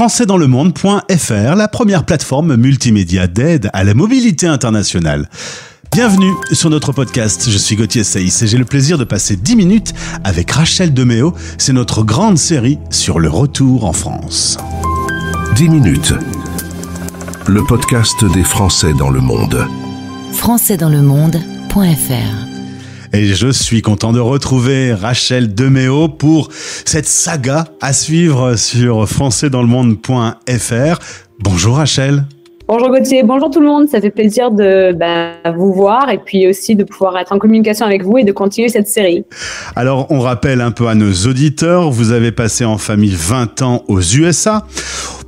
françaisdanslemonde.fr, la première plateforme multimédia d'aide à la mobilité internationale. Bienvenue sur notre podcast, je suis Gauthier Saïs et j'ai le plaisir de passer 10 minutes avec Rachel Deméo. C'est notre grande série sur le retour en France. 10 minutes, le podcast des Français dans le monde. françaisdanslemonde.fr. Et je suis content de retrouver Rachel Deméo pour cette saga à suivre sur françaisdanslemonde.fr. Bonjour Rachel. Bonjour Gauthier, bonjour tout le monde, ça fait plaisir de vous voir et puis aussi de pouvoir être en communication avec vous et de continuer cette série. Alors on rappelle un peu à nos auditeurs, vous avez passé en famille 20 ans aux USA,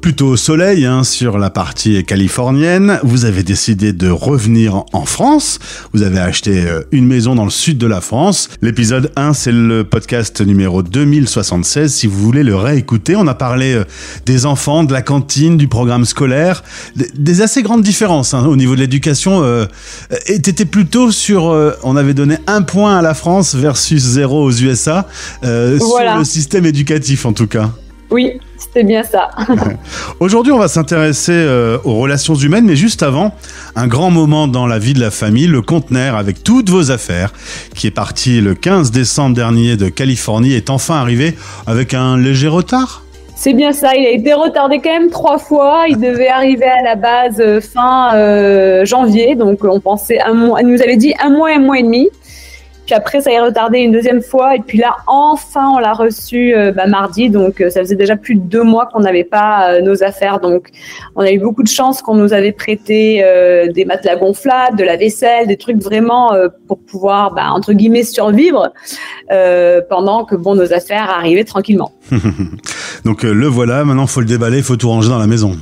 plutôt au soleil sur la partie californienne. Vous avez décidé de revenir en France, vous avez acheté une maison dans le sud de la France. L'épisode 1, c'est le podcast numéro 2076, si vous voulez le réécouter. On a parlé des enfants, de la cantine, du programme scolaire, des assez grandes différences au niveau de l'éducation. Et t'étais plutôt sur, on avait donné 1 point à la France versus 0 aux USA, voilà. Sur le système éducatif en tout cas. Oui, c'était bien ça. Aujourd'hui, on va s'intéresser aux relations humaines, mais juste avant, un grand moment dans la vie de la famille, le conteneur avec toutes vos affaires, qui est parti le 15 décembre dernier de Californie, est enfin arrivé avec un léger retard. C'est bien ça, il a été retardé quand même 3 fois. Il devait arriver à la base fin janvier, donc on pensait un mois. Il nous avait dit 1 mois et demi. Puis après, ça est retardé une 2e fois. Et puis là, enfin, on l'a reçu mardi. Donc, ça faisait déjà plus de 2 mois qu'on n'avait pas nos affaires. Donc, on a eu beaucoup de chance qu'on nous avait prêté des matelas gonflables, de la vaisselle, des trucs vraiment pour pouvoir, entre guillemets, survivre pendant que nos affaires arrivaient tranquillement. Donc, le voilà. Maintenant, il faut le déballer, il faut tout ranger dans la maison.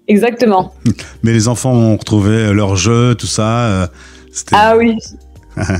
Exactement. Mais les enfants ont retrouvé leurs jeux, tout ça. Ah oui.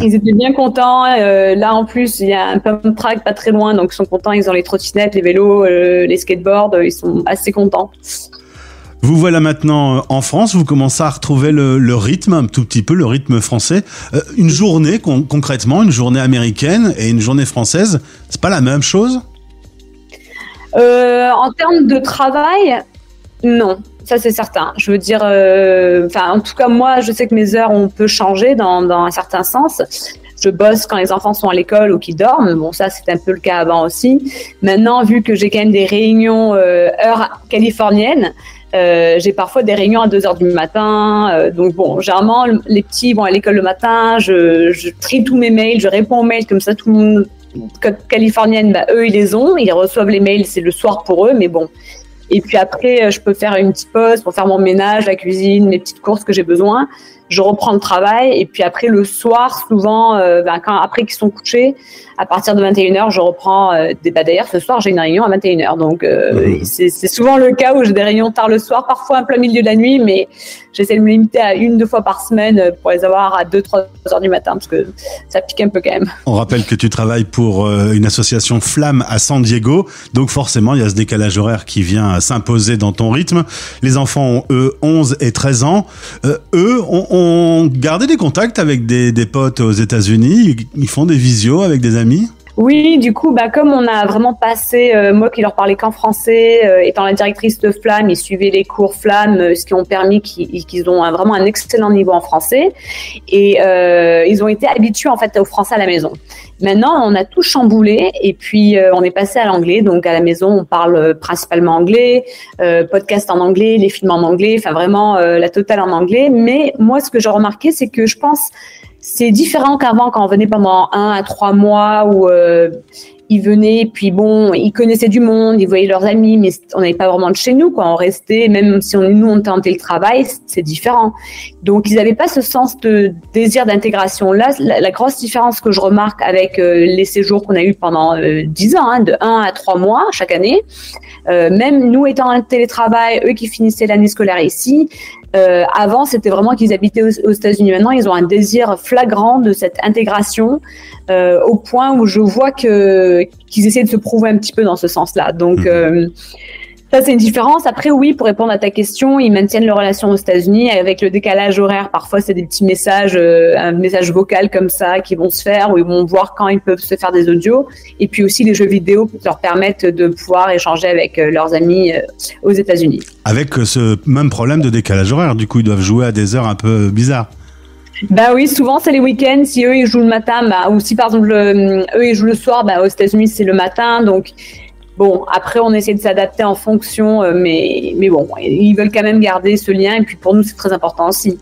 Ils étaient bien contents. Là, en plus, il y a un pump track pas très loin, donc ils sont contents. Ils ont les trottinettes, les vélos, les skateboards. Ils sont assez contents. Vous voilà maintenant en France. Vous commencez à retrouver le rythme, un tout petit peu, le rythme français. Une journée, concrètement, une journée américaine et une journée française, c'est pas la même chose ? En termes de travail, non. Ça, c'est certain. Je veux dire, en tout cas, moi, je sais que mes heures, on peut changer dans un certain sens. Je bosse quand les enfants sont à l'école ou qu'ils dorment. Bon, ça, c'était un peu le cas avant aussi. Maintenant, vu que j'ai quand même des réunions heure californienne, j'ai parfois des réunions à 2h du matin. Donc, généralement, les petits vont à l'école le matin. Je trie tous mes mails, je réponds aux mails comme ça, tout le monde. Californienne, eux, ils les ont. Ils reçoivent les mails, c'est le soir pour eux, mais bon. Et puis après, je peux faire une petite pause pour faire mon ménage, la cuisine, mes petites courses que j'ai besoin. Je reprends le travail et puis après le soir, souvent, après qu'ils sont couchés, à partir de 21h, je reprends. D'ailleurs, ce soir, j'ai une réunion à 21h. Donc, c'est souvent le cas où j'ai des réunions tard le soir, parfois en plein milieu de la nuit, mais j'essaie de me limiter à 1-2 fois par semaine pour les avoir à 2-3 heures du matin parce que ça pique un peu quand même. On rappelle que tu travailles pour une association Flamme à San Diego, donc forcément, il y a ce décalage horaire qui vient s'imposer dans ton rythme. Les enfants ont, eux, 11 et 13 ans. Eux ont gardé des contacts avec des potes aux États-Unis. Ils font des visios avec des amis. Oui, du coup, comme on a vraiment passé, moi qui leur parlais qu'en français, étant la directrice de Flamme, ils suivaient les cours Flamme, ce qui ont permis qu'ils ont vraiment un excellent niveau en français. Et ils ont été habitués en fait au français à la maison. Maintenant, on a tout chamboulé et puis on est passé à l'anglais. Donc à la maison, on parle principalement anglais, podcast en anglais, les films en anglais, enfin vraiment la totale en anglais. Mais moi, ce que j'ai remarqué, c'est que je pense c'est différent qu'avant quand on venait pendant 1 à 3 mois où ils venaient, puis ils connaissaient du monde, ils voyaient leurs amis, mais on n'avait pas vraiment de chez nous, quoi. On restait, même si nous on était en télétravail, c'est différent. Donc ils n'avaient pas ce sens de désir d'intégration. Là, la grosse différence que je remarque avec les séjours qu'on a eu pendant 10 ans, de 1 à 3 mois chaque année, même nous étant en télétravail, eux qui finissaient l'année scolaire ici, avant, c'était vraiment qu'ils habitaient aux États-Unis. Maintenant, ils ont un désir flagrant de cette intégration au point où je vois qu'ils essaient de se prouver un petit peu dans ce sens-là. Donc, Ça, c'est une différence. Après, oui, pour répondre à ta question, ils maintiennent leur relation aux États-Unis avec le décalage horaire. Parfois, c'est des petits messages, un message vocal comme ça qui vont se faire, où ils vont voir quand ils peuvent se faire des audios. Et puis aussi, les jeux vidéo leur permettent de pouvoir échanger avec leurs amis aux États-Unis. Avec ce même problème de décalage horaire, du coup, ils doivent jouer à des heures un peu bizarres. Bah oui, souvent c'est les week-ends. Si eux ils jouent le matin, ou si par exemple eux ils jouent le soir, aux États-Unis c'est le matin. Donc bon, après on essaie de s'adapter en fonction, mais bon, ils veulent quand même garder ce lien. Et puis pour nous c'est très important aussi.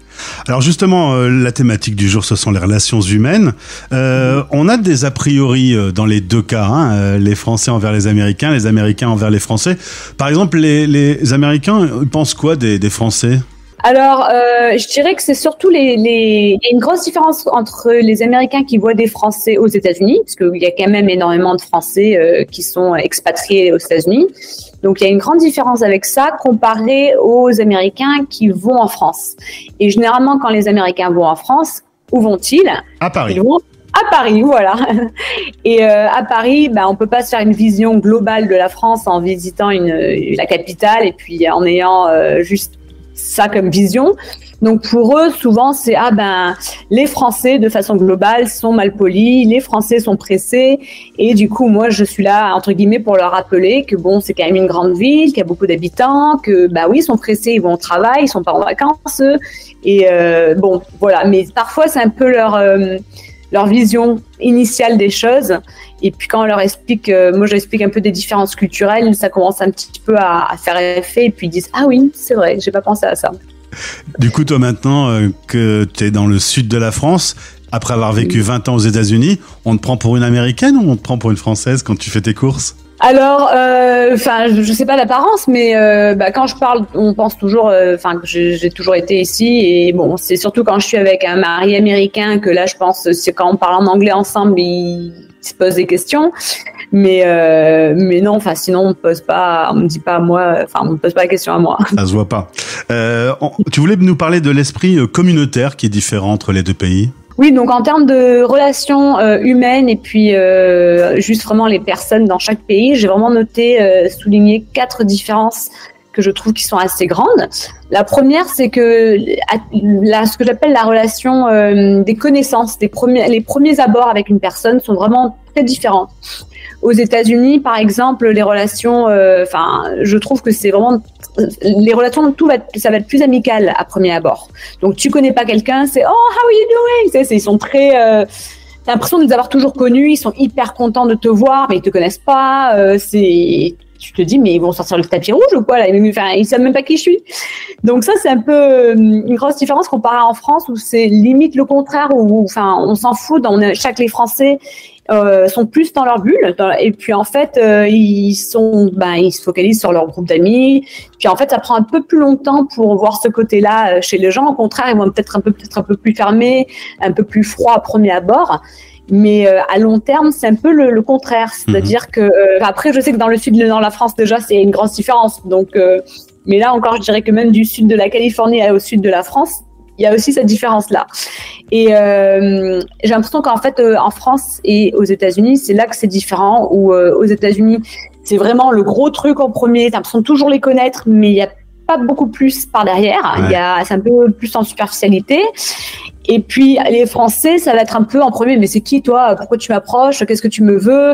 Alors justement, la thématique du jour, ce sont les relations humaines. On a des a priori dans les deux cas, les Français envers les Américains envers les Français. Par exemple, les Américains pensent quoi des Français ? Alors, je dirais que c'est surtout il y a une grosse différence entre les Américains qui voient des Français aux États-Unis, parce qu'il y a quand même énormément de Français qui sont expatriés aux États-Unis. Donc, il y a une grande différence avec ça comparé aux Américains qui vont en France. Et généralement, quand les Américains vont en France, où vont-ils ? À Paris. Ils vont à Paris, voilà. Et à Paris, on peut pas se faire une vision globale de la France en visitant la capitale et puis en ayant juste ça comme vision. Donc pour eux, souvent c'est les Français de façon globale sont mal polis, les Français sont pressés, et du coup moi je suis là entre guillemets pour leur rappeler que bon, c'est quand même une grande ville, qu'il y a beaucoup d'habitants, que oui, ils sont pressés, ils vont au travail, ils sont pas en vacances, et bon voilà. Mais parfois c'est un peu leur vision initiale des choses. Et puis quand on leur explique, moi j'explique un peu des différences culturelles, ça commence un petit peu à faire effet, et puis ils disent « Ah oui, c'est vrai, j'ai pas pensé à ça ». Du coup, toi maintenant que tu es dans le sud de la France, après avoir vécu 20 ans aux États-Unis, on te prend pour une Américaine ou on te prend pour une Française quand tu fais tes courses ? Alors, je sais pas l'apparence, mais quand je parle, on pense toujours, que j'ai toujours été ici, et bon, c'est surtout quand je suis avec un mari américain que là, je pense, c'est quand on parle en anglais ensemble, il se pose des questions, mais non, sinon on me dit pas à moi, on me pose pas la question à moi. Ça se voit pas. Tu voulais nous parler de l'esprit communautaire qui est différent entre les deux pays ? Oui, donc en termes de relations humaines et puis juste vraiment les personnes dans chaque pays, j'ai vraiment souligné 4 différences que je trouve qui sont assez grandes. La première, c'est que ce que j'appelle la relation des connaissances, les premiers abords avec une personne sont vraiment très différents. Aux États-Unis, par exemple, les relations, je trouve que c'est vraiment les relations, ça va être plus amical à premier abord. Donc, tu connais pas quelqu'un, c'est « Oh, how are you doing ?» Ils sont très... t'as l'impression de les avoir toujours connus, ils sont hyper contents de te voir, mais ils te connaissent pas. Tu te dis, mais ils vont sortir le tapis rouge ou quoi là ? Ils savent même pas qui je suis. Donc ça, c'est un peu une grosse différence comparé en France où c'est limite le contraire, où on s'en fout. Les Français sont plus dans leur bulle, et puis en fait ils se focalisent sur leur groupe d'amis. Puis en fait ça prend un peu plus longtemps pour voir ce côté-là chez les gens. Au contraire, ils vont peut-être un peu plus fermés, un peu plus froids à premier abord. Mais à long terme, c'est un peu le contraire. C'est-à-dire que après, je sais que dans le sud de la France déjà, c'est une grosse différence. Donc, mais là encore, je dirais que même du sud de la Californie au sud de la France, il y a aussi cette différence-là. Et j'ai l'impression qu'en fait, en France et aux États-Unis, c'est là que c'est différent. Où aux États-Unis, c'est vraiment le gros truc en premier. T'as l'impression de toujours les connaître, mais il y a pas beaucoup plus par derrière. Ouais. C'est un peu plus en superficialité. Et puis, les Français, ça va être un peu en premier, mais c'est qui toi ? Pourquoi tu m'approches ? Qu'est-ce que tu me veux ?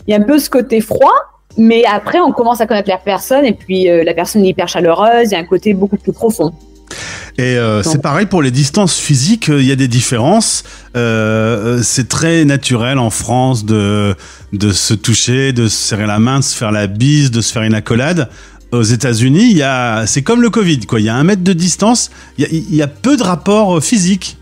Il y a un peu ce côté froid, mais après, on commence à connaître la personne, et puis la personne est hyper chaleureuse, il y a un côté beaucoup plus profond. Et c'est pareil pour les distances physiques, il y a des différences. C'est très naturel en France de se toucher, de se serrer la main, de se faire la bise, de se faire une accolade. Aux États-Unis, c'est comme le Covid, quoi. Il y a 1 mètre de distance, il y a peu de rapports physiques.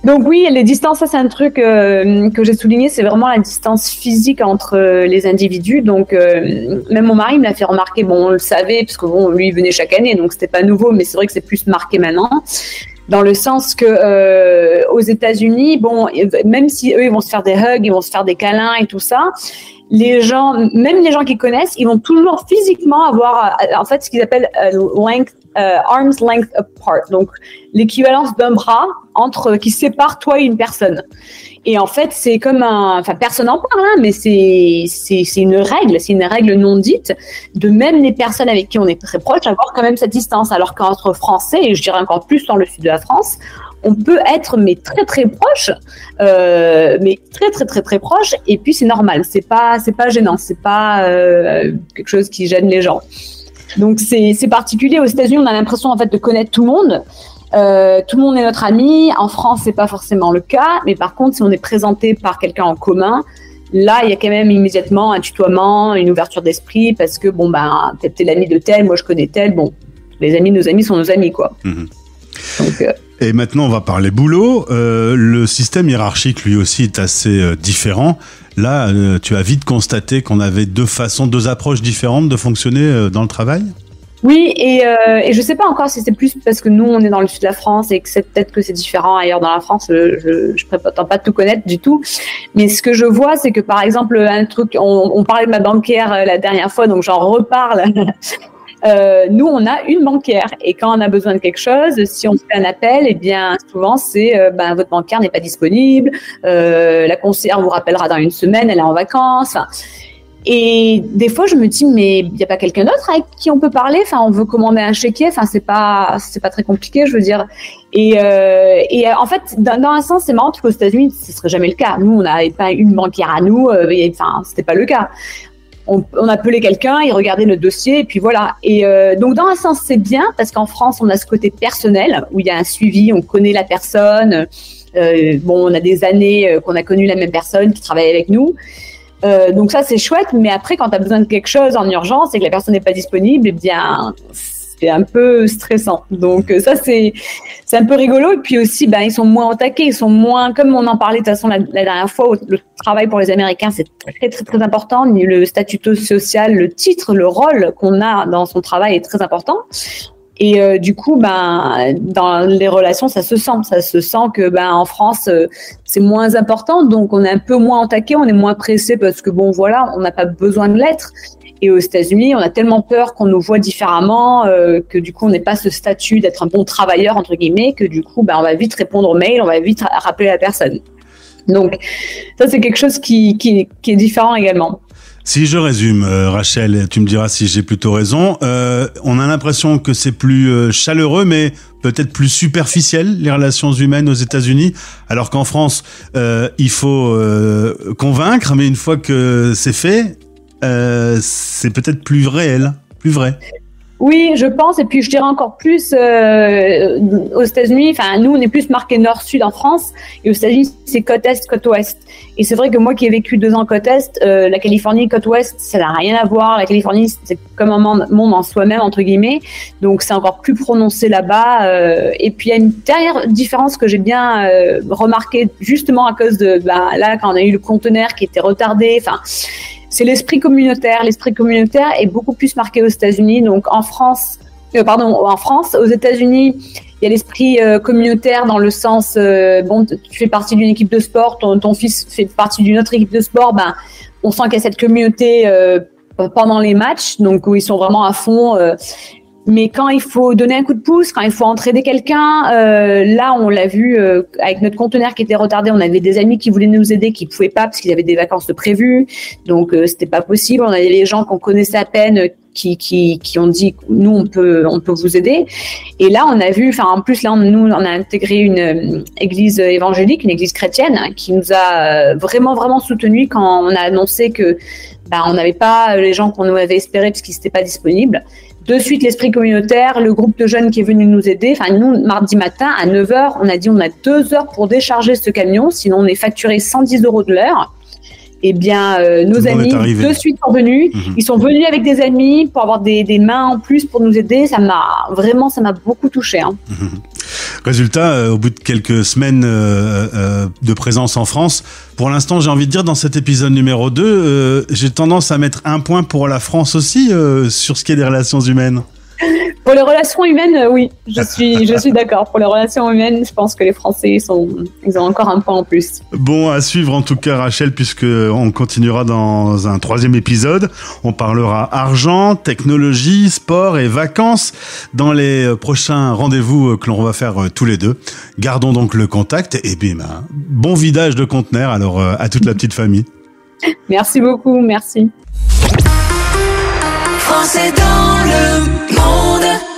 Donc oui, les distances, ça c'est un truc que j'ai souligné, c'est vraiment la distance physique entre les individus. Donc même mon mari me l'a fait remarquer, bon on le savait, parce que bon lui il venait chaque année, donc c'était pas nouveau, mais c'est vrai que c'est plus marqué maintenant. Dans le sens que aux États-Unis, bon, même si eux ils vont se faire des hugs, ils vont se faire des câlins et tout ça, les gens, même les gens qui connaissent, ils vont toujours physiquement avoir, en fait, ce qu'ils appellent arm's length apart. Donc, l'équivalence d'un bras qui sépare toi et une personne. Et en fait, c'est comme personne n'en parle, hein, mais c'est une règle non dite de même les personnes avec qui on est très proche avoir quand même cette distance. Alors qu'entre Français, et je dirais encore plus dans le sud de la France, on peut être mais très très proche, mais très très très très proche. Et puis c'est normal, c'est pas gênant, c'est pas quelque chose qui gêne les gens. Donc c'est particulier. Aux États-Unis, on a l'impression en fait de connaître tout le monde. Tout le monde est notre ami. En France, c'est pas forcément le cas, mais par contre, si on est présenté par quelqu'un en commun, là, il y a quand même immédiatement un tutoiement, une ouverture d'esprit, parce que t'es l'ami de tel, moi je connais tel. Bon, nos amis sont nos amis, quoi. Mmh. Donc, et maintenant, on va parler boulot. Le système hiérarchique, lui aussi, est assez différent. Là, tu as vite constaté qu'on avait deux approches différentes de fonctionner dans le travail ? Oui, et je sais pas encore si c'est plus parce que nous on est dans le sud de la France et que peut-être que c'est différent ailleurs dans la France. Je prétends pas tout connaître du tout, mais ce que je vois, c'est que par exemple un truc, on parlait de ma banquière la dernière fois, donc j'en reparle. Nous, on a une banquière et quand on a besoin de quelque chose, si on fait un appel, eh bien souvent c'est votre banquière n'est pas disponible, la conseillère vous rappellera dans une semaine, elle est en vacances. Et des fois, je me dis, mais il n'y a pas quelqu'un d'autre avec qui on peut parler. Enfin, on veut commander un chéquier. Enfin, c'est pas très compliqué, je veux dire. Et en fait, dans un sens, c'est marrant parce qu'aux États-Unis, ce serait jamais le cas. Nous, on n'avait pas une banquière à nous. C'était pas le cas. On appelait quelqu'un, il regardait notre dossier, et puis voilà. Et donc, dans un sens, c'est bien parce qu'en France, on a ce côté personnel où il y a un suivi, on connaît la personne. On a des années qu'on a connu la même personne qui travaille avec nous. Donc ça c'est chouette, mais après quand tu as besoin de quelque chose en urgence et que la personne n'est pas disponible, eh bien c'est un peu stressant. Donc ça c'est un peu rigolo. Et puis aussi ils sont moins au taquet, ils sont moins, comme on en parlait de toute façon la dernière fois, le travail pour les Américains c'est très très très important. Le statut social, le titre, le rôle qu'on a dans son travail est très important. Et du coup, dans les relations, ça se sent que en France, c'est moins important, donc on est un peu moins entaqué, on est moins pressé parce que on n'a pas besoin de l'être. Et aux États-Unis, on a tellement peur qu'on nous voit différemment que du coup, on n'est pas ce statut d'être un bon travailleur entre guillemets, que du coup, on va vite répondre aux mails, on va vite rappeler la personne. Donc ça, c'est quelque chose qui est différent également. Si je résume, Rachel, tu me diras si j'ai plutôt raison, on a l'impression que c'est plus chaleureux, mais peut-être plus superficiel, les relations humaines aux États-Unis, alors qu'en France, il faut convaincre, mais une fois que c'est fait, c'est peut-être plus réel, plus vrai. Oui, je pense, et puis je dirais encore plus aux États-Unis, nous on est plus marqué nord-sud en France, et aux États-Unis c'est côte est, côte ouest. Et c'est vrai que moi qui ai vécu 2 ans côte est, la Californie côte ouest, ça n'a rien à voir. La Californie c'est comme un monde en soi-même entre guillemets, donc c'est encore plus prononcé là-bas. Et puis il y a une dernière différence que j'ai bien remarqué justement à cause de là quand on a eu le conteneur qui était retardé, c'est l'esprit communautaire. L'esprit communautaire est beaucoup plus marqué aux États-Unis. Donc en France, aux États-Unis, il y a l'esprit communautaire dans le sens, tu fais partie d'une équipe de sport, ton fils fait partie d'une autre équipe de sport, on sent qu'il y a cette communauté pendant les matchs, donc où ils sont vraiment à fond. Mais quand il faut donner un coup de pouce, quand il faut entraider quelqu'un, là on l'a vu avec notre conteneur qui était retardé, on avait des amis qui voulaient nous aider, qui pouvaient pas parce qu'ils avaient des vacances de prévues, donc c'était pas possible. On avait les gens qu'on connaissait à peine qui ont dit nous on peut vous aider. Et là on a vu, en plus là on a intégré une église évangélique, une église chrétienne qui nous a vraiment vraiment soutenus quand on a annoncé que on n'avait pas les gens qu'on nous avait espéré parce qu'ils n'étaient pas disponibles. De suite, l'esprit communautaire, le groupe de jeunes qui est venu nous aider. Nous, mardi matin, à 9h, on a dit on a 2 heures pour décharger ce camion, sinon on est facturé 110 € de l'heure. Eh bien, nos amis, de suite, sont venus. Mmh. Ils sont venus avec des amis pour avoir des mains en plus pour nous aider. Ça m'a beaucoup touché. Hein. Mmh. Résultat, au bout de quelques semaines de présence en France, pour l'instant, j'ai envie de dire, dans cet épisode numéro 2, j'ai tendance à mettre un point pour la France aussi sur ce qui est des relations humaines. Pour les relations humaines, oui, je suis d'accord. Pour les relations humaines, je pense que les Français, ils ont encore un point en plus. Bon, à suivre en tout cas, Rachel, puisque on continuera dans un 3e épisode. On parlera argent, technologie, sport et vacances dans les prochains rendez-vous que l'on va faire tous les deux. Gardons donc le contact et bien, bon vidage de conteneurs alors à toute la petite famille. Merci beaucoup, merci. Français dans le monde.